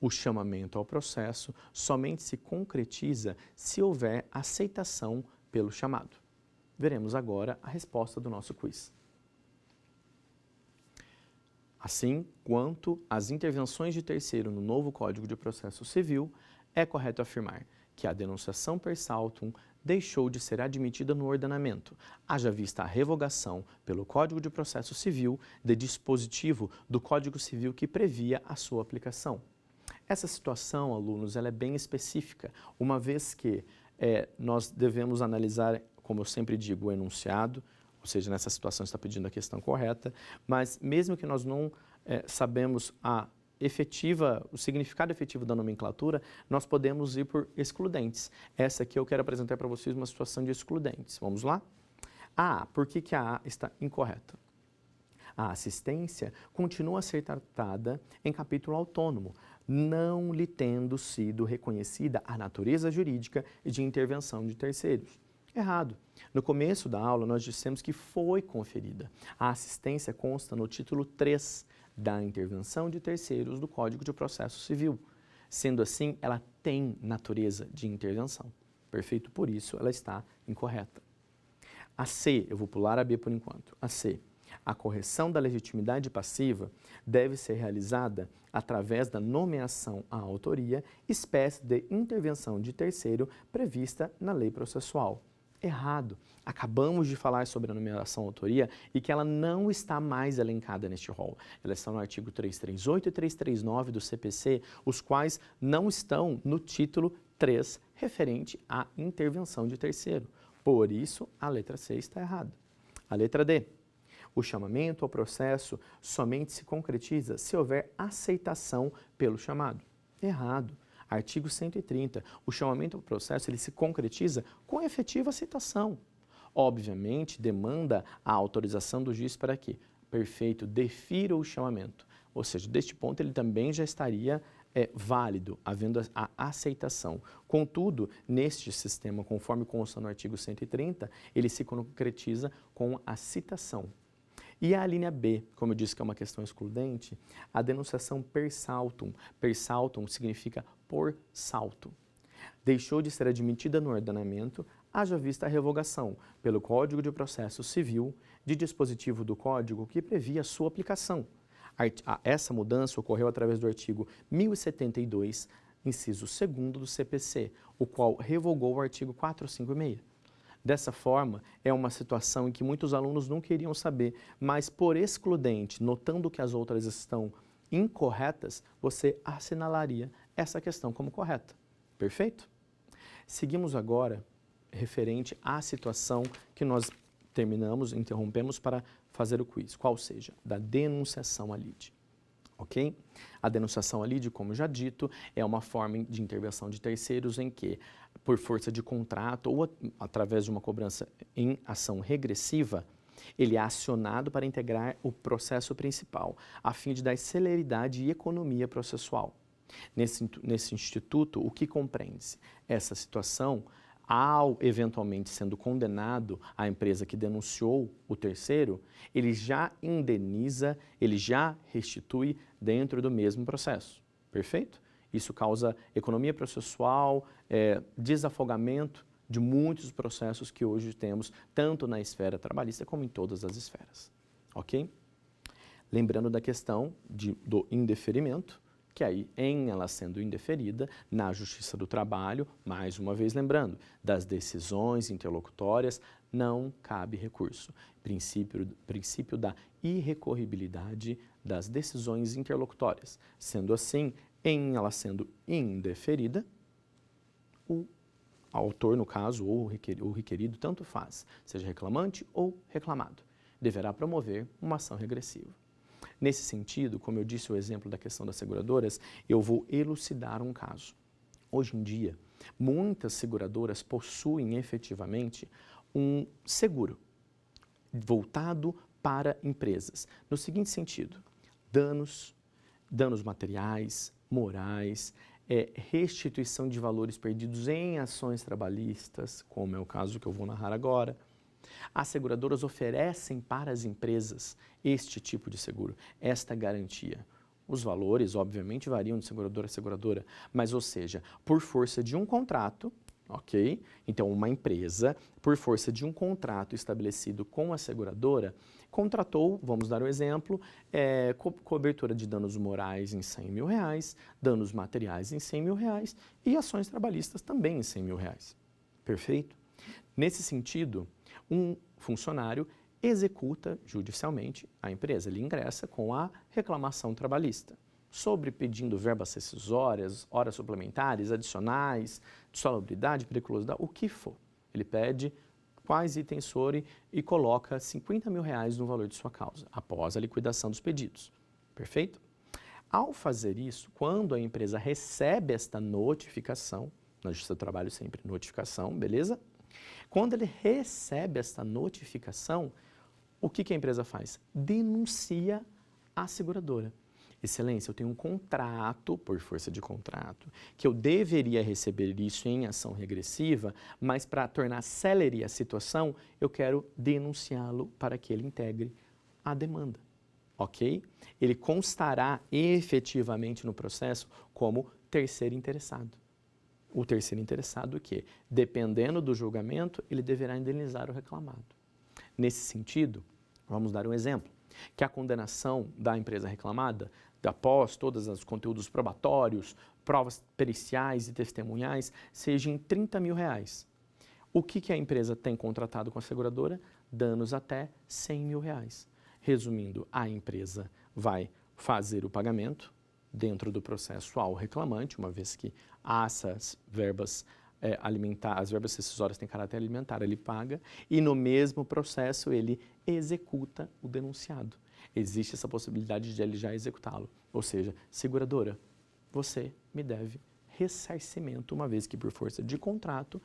Speaker 2: O chamamento ao processo somente se concretiza se houver aceitação pelo chamado. Veremos agora a resposta do nosso quiz. Assim, quanto às intervenções de terceiro no novo Código de Processo Civil, é correto afirmar que a denunciação per saltum deixou de ser admitida no ordenamento, haja vista a revogação pelo Código de Processo Civil de dispositivo do Código Civil que previa a sua aplicação. Essa situação, alunos, ela é bem específica, uma vez que nós devemos analisar, como eu sempre digo, o enunciado, ou seja, nessa situação está pedindo a questão correta, mas mesmo que nós não sabemos o significado efetivo da nomenclatura, nós podemos ir por excludentes. Essa aqui eu quero apresentar para vocês uma situação de excludentes. Vamos lá? A. Por que a A está incorreta? A assistência continua a ser tratada em capítulo autônomo, não lhe tendo sido reconhecida a natureza jurídica de intervenção de terceiros. Errado. No começo da aula, nós dissemos que foi conferida. A assistência consta no título 3 da intervenção de terceiros do Código de Processo Civil. Sendo assim, ela tem natureza de intervenção. Perfeito? Por isso, ela está incorreta. A C, eu vou pular a B por enquanto. A C, a correção da legitimidade passiva deve ser realizada através da nomeação à autoria, espécie de intervenção de terceiro prevista na lei processual. Errado. Acabamos de falar sobre a nomeação à autoria e que ela não está mais elencada neste rol. Ela está no artigo 338 e 339 do CPC, os quais não estão no título 3, referente à intervenção de terceiro. Por isso, a letra C está errada. A letra D. O chamamento ao processo somente se concretiza se houver aceitação pelo chamado. Errado. Artigo 130. O chamamento ao processo ele se concretiza com efetiva aceitação. Obviamente, demanda a autorização do juiz para que, perfeito, defira o chamamento. Ou seja, deste ponto ele também já estaria válido, havendo a aceitação. Contudo, neste sistema, conforme consta no artigo 130, ele se concretiza com a citação. E a linha B, como eu disse que é uma questão excludente, a denunciação per saltum. Per saltum significa por salto. Deixou de ser admitida no ordenamento, haja vista a revogação pelo Código de Processo Civil de dispositivo do Código que previa sua aplicação. Essa mudança ocorreu através do artigo 1072, inciso 2º do CPC, o qual revogou o artigo 456. Dessa forma, é uma situação em que muitos alunos não queriam saber, mas por excludente, notando que as outras estão incorretas, você assinalaria essa questão como correta. Perfeito? Seguimos agora referente à situação que nós interrompemos para fazer o quiz, qual seja, da denunciação à lide. Ok? A denunciação à lide, como já dito, é uma forma de intervenção de terceiros em que, por força de contrato ou através de uma cobrança em ação regressiva, ele é acionado para integrar o processo principal, a fim de dar celeridade e economia processual. Nesse instituto, o que compreende-se? Essa situação, ao eventualmente sendo condenado a empresa que denunciou o terceiro, ele já indeniza, ele já restitui dentro do mesmo processo. Perfeito? Isso causa economia processual, desafogamento de muitos processos que hoje temos, tanto na esfera trabalhista como em todas as esferas. Ok? Lembrando da questão do indeferimento, que aí, em ela sendo indeferida, na Justiça do Trabalho, mais uma vez lembrando, das decisões interlocutórias não cabe recurso. Princípio da irrecorribilidade das decisões interlocutórias. Sendo assim, em ela sendo indeferida, o autor, no caso, ou o requerido, tanto faz, seja reclamante ou reclamado, deverá promover uma ação regressiva. Nesse sentido, como eu disse o exemplo da questão das seguradoras, eu vou elucidar um caso. Hoje em dia, muitas seguradoras possuem efetivamente um seguro voltado para empresas, no seguinte sentido: danos materiais, morais, restituição de valores perdidos em ações trabalhistas, como é o caso que eu vou narrar agora. As seguradoras oferecem para as empresas este tipo de seguro, esta garantia. Os valores, obviamente, variam de seguradora a seguradora, mas, ou seja, por força de um contrato, ok? Então, uma empresa, por força de um contrato estabelecido com a seguradora, contratou, vamos dar um exemplo, cobertura de danos morais em R$100 mil, danos materiais em R$100 mil e ações trabalhistas também em R$100 mil. Perfeito? Nesse sentido, um funcionário executa judicialmente a empresa, ele ingressa com a reclamação trabalhista, sobre pedindo verbas rescisórias, horas suplementares, adicionais, de salubridade, periculosidade, o que for. Ele pede quais itens forem e coloca R$50 mil no valor de sua causa, após a liquidação dos pedidos. Perfeito? Ao fazer isso, quando a empresa recebe esta notificação, na Justiça do Trabalho sempre notificação, beleza? Quando ele recebe esta notificação, o que a empresa faz? Denuncia a seguradora. Excelência, eu tenho um contrato, por força de contrato, que eu deveria receber isso em ação regressiva, mas para tornar célere a situação, eu quero denunciá-lo para que ele integre a demanda, ok? Ele constará efetivamente no processo como terceiro interessado. O terceiro interessado que, dependendo do julgamento, ele deverá indenizar o reclamado. Nesse sentido, vamos dar um exemplo, que a condenação da empresa reclamada, após todos os conteúdos probatórios, provas periciais e testemunhais, seja em R$30 mil. O que a empresa tem contratado com a seguradora? Danos até R$100 mil. Resumindo, a empresa vai fazer o pagamento dentro do processo ao reclamante, uma vez que essas verbas as verbas rescisórias têm caráter alimentar, ele paga e no mesmo processo ele executa o denunciado. Existe essa possibilidade de ele já executá-lo, ou seja, seguradora, você me deve ressarcimento, uma vez que por força de contrato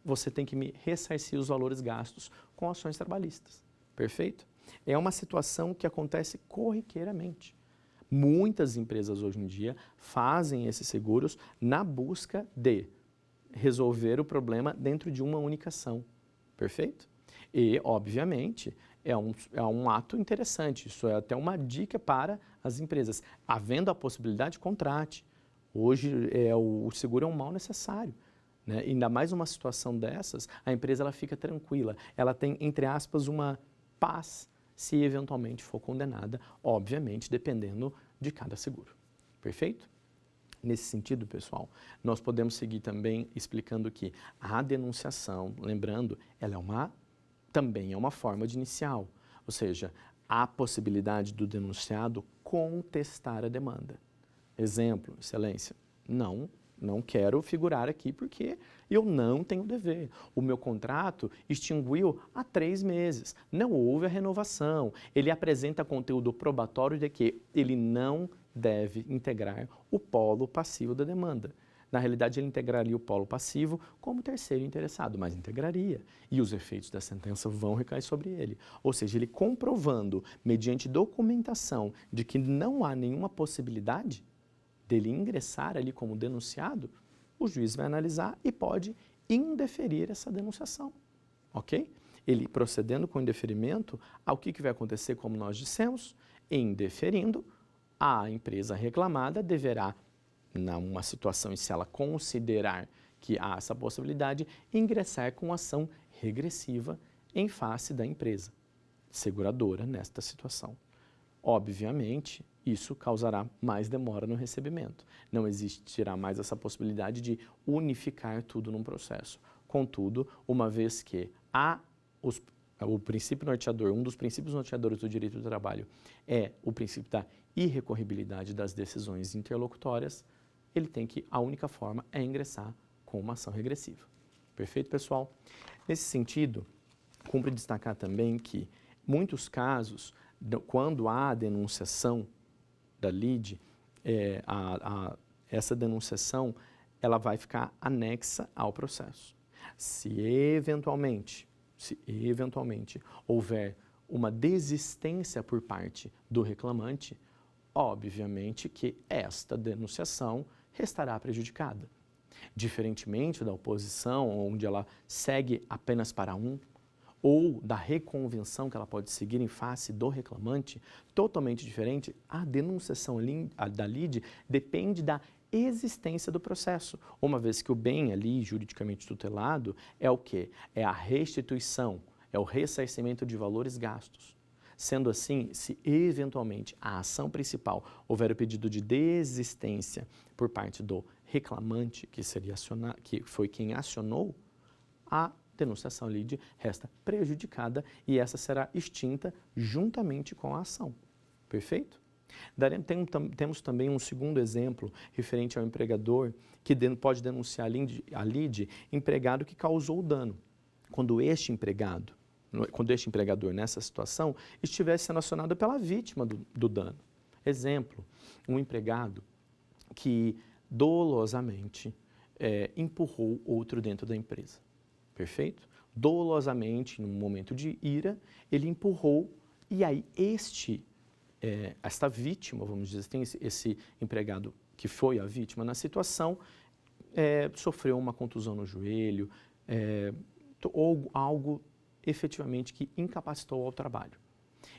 Speaker 2: você tem que me ressarcir os valores gastos com ações trabalhistas, perfeito? É uma situação que acontece corriqueiramente. Muitas empresas hoje em dia fazem esses seguros na busca de resolver o problema dentro de uma única ação, perfeito? E, obviamente, é um ato interessante, isso é até uma dica para as empresas. Havendo a possibilidade, contrate. Hoje, o seguro é um mal necessário, né? Ainda mais numa situação dessas, a empresa ela fica tranquila, ela tem, entre aspas, uma paz se eventualmente for condenada, obviamente, dependendo de cada seguro. Perfeito? Nesse sentido, pessoal, nós podemos seguir também explicando que a denunciação, lembrando, ela também é uma forma de inicial, ou seja, há possibilidade do denunciado contestar a demanda. Exemplo, excelência, não quero figurar aqui porque eu não tenho dever. O meu contrato extinguiu há 3 meses, não houve a renovação. Ele apresenta conteúdo probatório de que ele não deve integrar o polo passivo da demanda. Na realidade, ele integraria o polo passivo como terceiro interessado, mas integraria. E os efeitos da sentença vão recair sobre ele. Ou seja, ele comprovando, mediante documentação, de que não há nenhuma possibilidade dele ingressar ali como denunciado, o juiz vai analisar e pode indeferir essa denunciação, ok? Ele procedendo com indeferimento, o que vai acontecer, como nós dissemos? Indeferindo, a empresa reclamada deverá, numa situação em se ela considerar que há essa possibilidade, ingressar com ação regressiva em face da empresa seguradora nesta situação. Obviamente, isso causará mais demora no recebimento. Não existirá mais essa possibilidade de unificar tudo num processo. Contudo, uma vez que o princípio norteador, um dos princípios norteadores do direito do trabalho é o princípio da irrecorribilidade das decisões interlocutórias, a única forma é ingressar com uma ação regressiva. Perfeito, pessoal? Nesse sentido, cumpre destacar também que muitos casos, quando há a denunciação da lide, essa denunciação ela vai ficar anexa ao processo. Se eventualmente houver uma desistência por parte do reclamante, obviamente que esta denunciação restará prejudicada. Diferentemente da oposição, onde ela segue apenas para um, ou da reconvenção que ela pode seguir em face do reclamante, totalmente diferente, a denunciação da lide depende da existência do processo, uma vez que o bem ali, juridicamente tutelado, é o quê? É a restituição, é o ressarcimento de valores gastos. Sendo assim, se eventualmente a ação principal houver o pedido de desistência por parte do reclamante, que foi quem acionou, a denunciação lide resta prejudicada e essa será extinta juntamente com a ação. Perfeito? Temos também um segundo exemplo referente ao empregador que pode denunciar a lide empregado que causou o dano. Quando este empregador nessa situação estivesse sendo acionado pela vítima do dano. Exemplo, um empregado que dolosamente empurrou outro dentro da empresa. Perfeito? Dolosamente, num momento de ira, ele empurrou e aí este esta vítima, vamos dizer, tem esse empregado que foi a vítima na situação, sofreu uma contusão no joelho, ou algo efetivamente que incapacitou ao trabalho.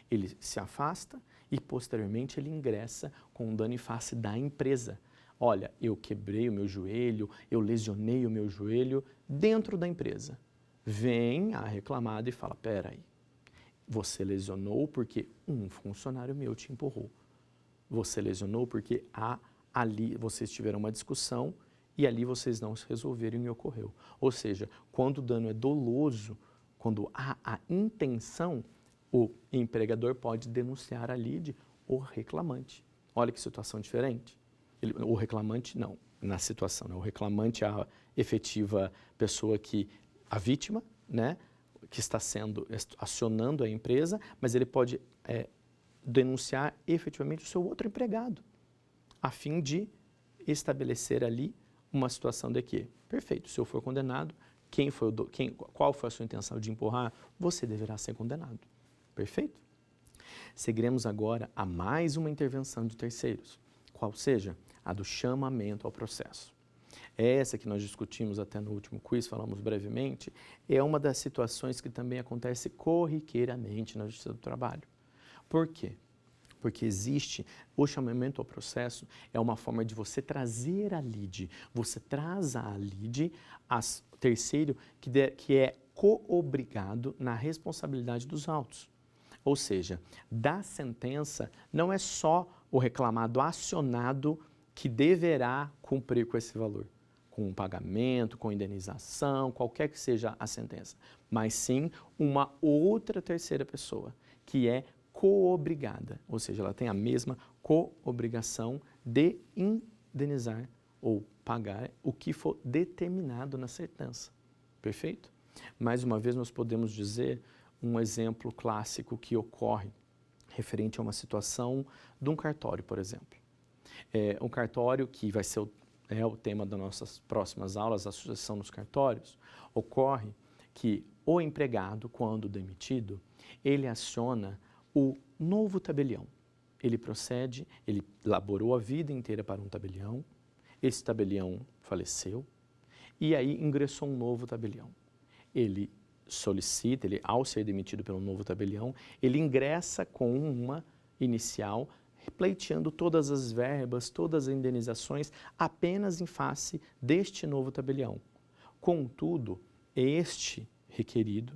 Speaker 2: Ele se afasta e, posteriormente, ele ingressa com um dano em face da empresa. Olha, eu quebrei o meu joelho, eu lesionei o meu joelho dentro da empresa. Vem a reclamada e fala, peraí, você lesionou porque um funcionário meu te empurrou. Você lesionou porque ali vocês tiveram uma discussão e ali vocês não se resolveram e ocorreu. Ou seja, quando o dano é doloso, quando há a intenção, o empregador pode denunciar a lide o reclamante. Olha que situação diferente. O reclamante não, na situação, né? O reclamante é a efetiva pessoa a vítima, né? Que está acionando a empresa, mas ele pode denunciar efetivamente o seu outro empregado, a fim de estabelecer ali uma situação de que, perfeito, se eu for condenado, qual foi a sua intenção de empurrar, você deverá ser condenado. Perfeito? Seguiremos agora a mais uma intervenção de terceiros, qual seja a do chamamento ao processo. Essa que nós discutimos até no último quiz, falamos brevemente, é uma das situações que também acontece corriqueiramente na Justiça do Trabalho. Por quê? Porque existe o chamamento ao processo, é uma forma de você trazer a lide. Você traz a lide a terceiro que é coobrigado na responsabilidade dos autos. Ou seja, da sentença não é só o reclamado acionado que deverá cumprir com esse valor, com um pagamento, com indenização, qualquer que seja a sentença, mas sim uma outra terceira pessoa, que é coobrigada, ou seja, ela tem a mesma coobrigação de indenizar ou pagar o que for determinado na sentença. Perfeito? Mais uma vez, nós podemos dizer um exemplo clássico que ocorre referente a uma situação de um cartório, por exemplo. Um cartório que vai ser o tema das nossas próximas aulas, a sucessão nos cartórios, ocorre que o empregado, quando demitido, ele aciona o novo tabelião. Ele procede, ele laborou a vida inteira para um tabelião, esse tabelião faleceu e aí ingressou um novo tabelião. Ele solicita, ao ser demitido pelo novo tabelião, ele ingressa com uma inicial, pleiteando todas as verbas, todas as indenizações, apenas em face deste novo tabelião. Contudo,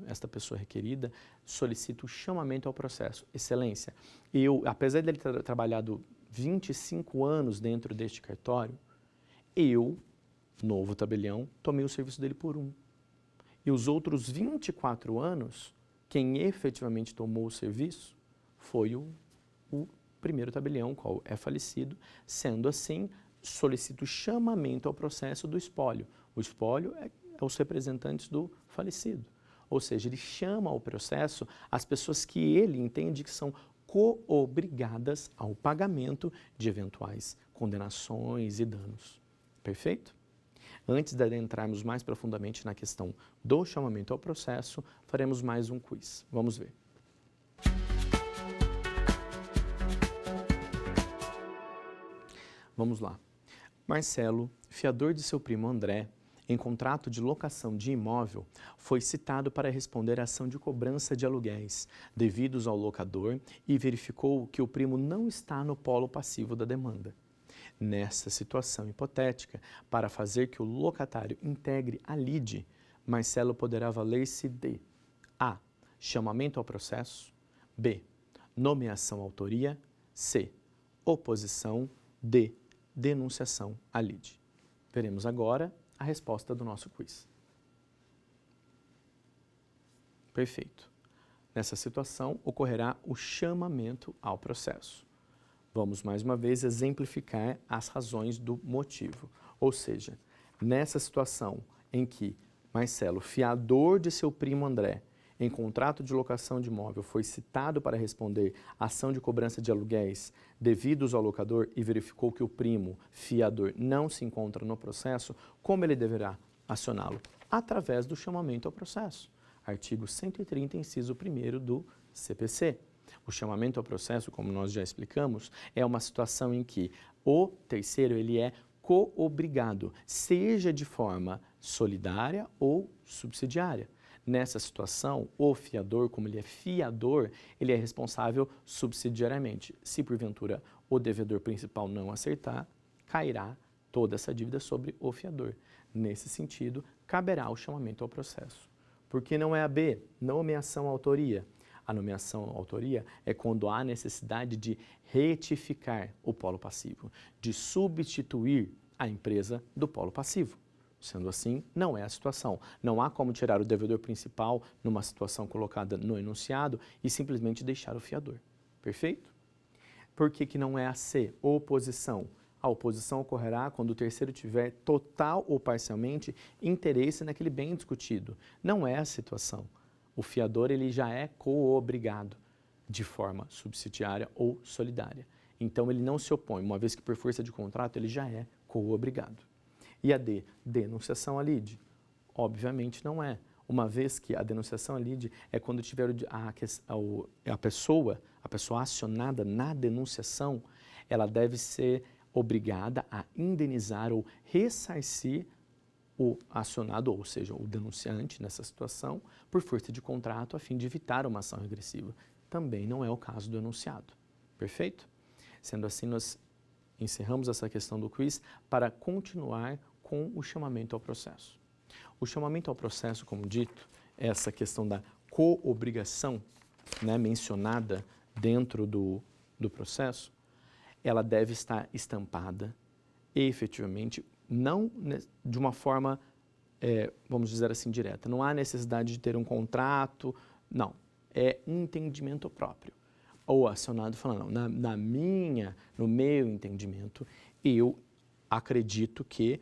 Speaker 2: esta pessoa requerida, solicita o chamamento ao processo. Excelência, apesar de ele ter trabalhado 25 anos dentro deste cartório, novo tabelião, tomei o serviço dele por 1. E os outros 24 anos, quem efetivamente tomou o serviço foi o primeiro tabelião, qual é falecido. Sendo assim, solicito o chamamento ao processo do espólio. O espólio é os representantes do falecido. Ou seja, ele chama ao processo as pessoas que ele entende que são coobrigadas ao pagamento de eventuais condenações e danos. Perfeito? Antes de adentrarmos mais profundamente na questão do chamamento ao processo, faremos mais um quiz. Vamos ver. Vamos lá. Marcelo, fiador de seu primo André, em contrato de locação de imóvel, foi citado para responder à ação de cobrança de aluguéis devidos ao locador e verificou que o primo não está no polo passivo da demanda. Nessa situação hipotética, para fazer que o locatário integre a lide, Marcelo poderá valer-se de A. Chamamento ao processo, B. Nomeação à autoria, C. Oposição, D. Denunciação à lide. Veremos agora a resposta do nosso quiz. Perfeito. Nessa situação, ocorrerá o chamamento ao processo. Vamos, mais uma vez, exemplificar as razões do motivo. Ou seja, nessa situação em que Marcelo, fiador de seu primo André, em contrato de locação de imóvel, foi citado para responder à ação de cobrança de aluguéis devidos ao locador e verificou que o primo, fiador, não se encontra no processo, como ele deverá acioná-lo? Através do chamamento ao processo. Artigo 130, inciso 1º do CPC. O chamamento ao processo, como nós já explicamos, é uma situação em que o terceiro ele é coobrigado, seja de forma solidária ou subsidiária. Nessa situação, o fiador, como ele é fiador, ele é responsável subsidiariamente. Se porventura o devedor principal não acertar, cairá toda essa dívida sobre o fiador. Nesse sentido, caberá o chamamento ao processo. Por que não é a B? Nomeação à autoria. A nomeação à autoria é quando há necessidade de retificar o polo passivo, de substituir a empresa do polo passivo. Sendo assim, não é a situação. Não há como tirar o devedor principal numa situação colocada no enunciado e simplesmente deixar o fiador. Perfeito? Por que que não é a C? Oposição. A oposição ocorrerá quando o terceiro tiver total ou parcialmente interesse naquele bem discutido. Não é a situação. O fiador ele já é coobrigado de forma subsidiária ou solidária. Então ele não se opõe, uma vez que por força de contrato ele já é coobrigado. E a D, denunciação à lide? Obviamente não é. Uma vez que a denunciação à lide é quando tiver a pessoa acionada na denunciação, ela deve ser obrigada a indenizar ou ressarcir o acionado, ou seja, o denunciante nessa situação, por força de contrato, a fim de evitar uma ação regressiva. Também não é o caso do enunciado. Perfeito? Sendo assim, nós encerramos essa questão do quiz para continuar com o chamamento ao processo. O chamamento ao processo, como dito, é essa questão da coobrigação, né, mencionada dentro do processo, ela deve estar estampada efetivamente, não de uma forma, vamos dizer assim, direta. Não há necessidade de ter um contrato, não. É um entendimento próprio. Ou acionado falando, não, no meu entendimento, eu acredito que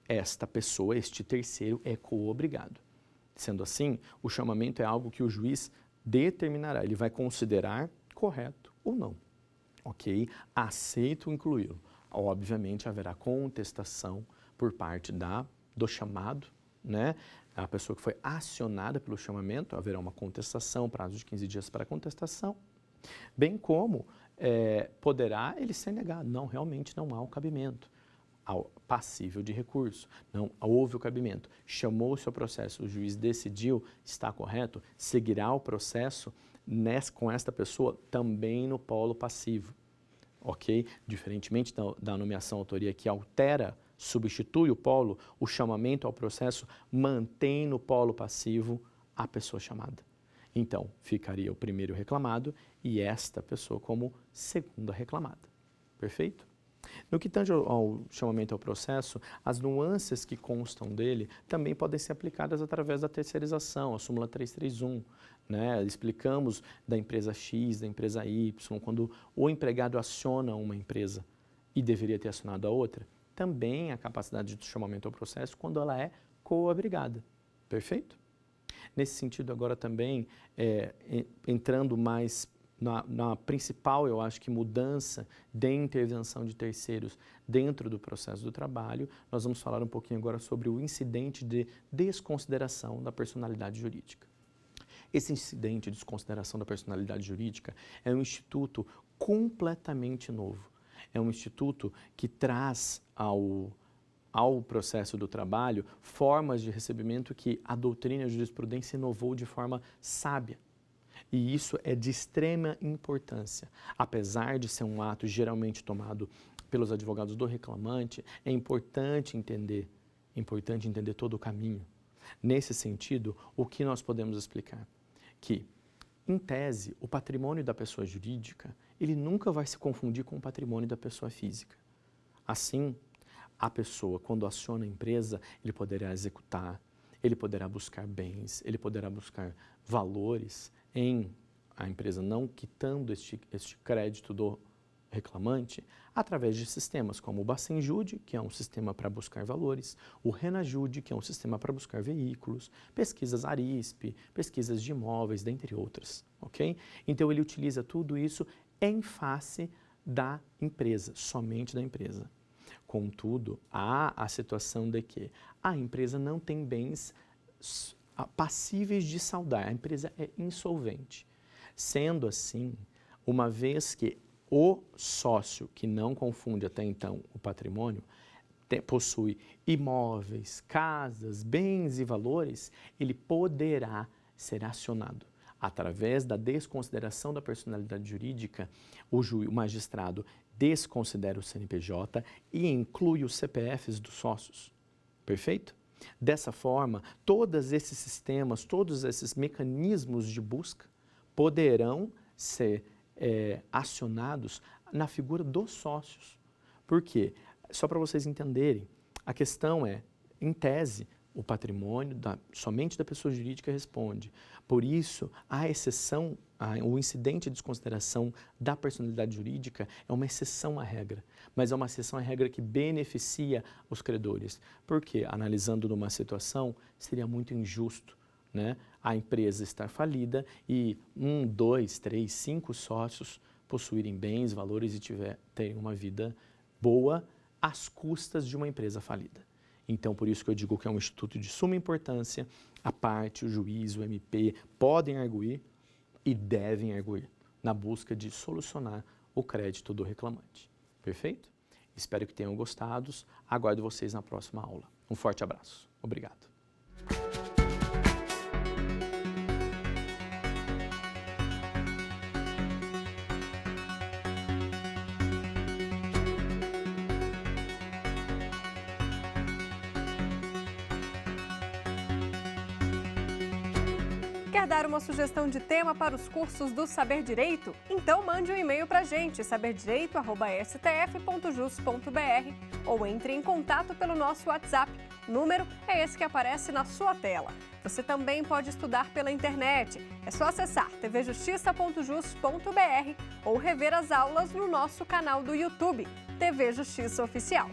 Speaker 2: esta pessoa, este terceiro, é coobrigado. Sendo assim, o chamamento é algo que o juiz determinará, ele vai considerar correto ou não. Ok? Aceito incluí-lo. Obviamente, haverá contestação por parte do chamado, né? A pessoa que foi acionada pelo chamamento, haverá uma contestação, prazo de 15 dias para contestação, bem como poderá ele ser negado. Não, realmente não há o cabimento. Passível de recurso. Não houve o cabimento. Chamou-se ao processo, o juiz decidiu, está correto, seguirá o processo com esta pessoa também no polo passivo. Ok? Diferentemente da nomeação autoria que altera, substitui o polo, o chamamento ao processo mantém no polo passivo a pessoa chamada. Então, ficaria o primeiro reclamado e esta pessoa como segunda reclamada. Perfeito? No que tange ao chamamento ao processo, as nuances que constam dele também podem ser aplicadas através da terceirização, a súmula 331. Né? Explicamos da empresa X, da empresa Y, quando o empregado aciona uma empresa e deveria ter acionado a outra, também a capacidade de chamamento ao processo quando ela é coobrigada. Perfeito? Nesse sentido, agora também, entrando mais na principal, eu acho que mudança de intervenção de terceiros dentro do processo do trabalho, nós vamos falar um pouquinho agora sobre o incidente de desconsideração da personalidade jurídica. Esse incidente de desconsideração da personalidade jurídica é um instituto completamente novo. É um instituto que traz ao processo do trabalho formas de recebimento que a doutrina e a jurisprudência inovou de forma sábia. E isso é de extrema importância. Apesar de ser um ato geralmente tomado pelos advogados do reclamante, é importante entender todo o caminho. Nesse sentido, o que nós podemos explicar? Que, em tese, o patrimônio da pessoa jurídica, ele nunca vai se confundir com o patrimônio da pessoa física. Assim, a pessoa, quando aciona a empresa, ele poderá executar, ele poderá buscar bens, ele poderá buscar valores em a empresa, não quitando este crédito do reclamante, através de sistemas como o Bacenjude, que é um sistema para buscar valores, o Renajude, que é um sistema para buscar veículos, pesquisas Arisp, pesquisas de imóveis, dentre outras, ok? Então ele utiliza tudo isso em face da empresa, somente da empresa. Contudo, há a situação de que a empresa não tem bens passíveis de saldar, a empresa é insolvente. Sendo assim, uma vez que o sócio, que não confunde até então o patrimônio, possui imóveis, casas, bens e valores, ele poderá ser acionado. Através da desconsideração da personalidade jurídica, o magistrado desconsidera o CNPJ e inclui os CPFs dos sócios. Perfeito? Dessa forma, todos esses sistemas, todos esses mecanismos de busca poderão ser acionados na figura dos sócios. Por quê? Só para vocês entenderem, a questão é, em tese, o patrimônio somente da pessoa jurídica responde. Por isso, a exceção, o incidente de desconsideração da personalidade jurídica é uma exceção à regra, mas é uma exceção à regra que beneficia os credores. Porque, analisando numa situação, seria muito injusto, né, a empresa estar falida e 1, 2, 3, 5 sócios possuírem bens, valores e terem uma vida boa às custas de uma empresa falida. Então, por isso que eu digo que é um instituto de suma importância, a parte, o juiz, o MP podem arguir e devem arguir na busca de solucionar o crédito do reclamante. Perfeito? Espero que tenham gostado. Aguardo vocês na próxima aula. Um forte abraço. Obrigado.
Speaker 1: Quer dar uma sugestão de tema para os cursos do Saber Direito? Então mande um e-mail para a gente, saberdireito@stf.jus.br, ou entre em contato pelo nosso WhatsApp. O número é esse que aparece na sua tela. Você também pode estudar pela internet. É só acessar tvjustiça.jus.br ou rever as aulas no nosso canal do YouTube, TV Justiça Oficial.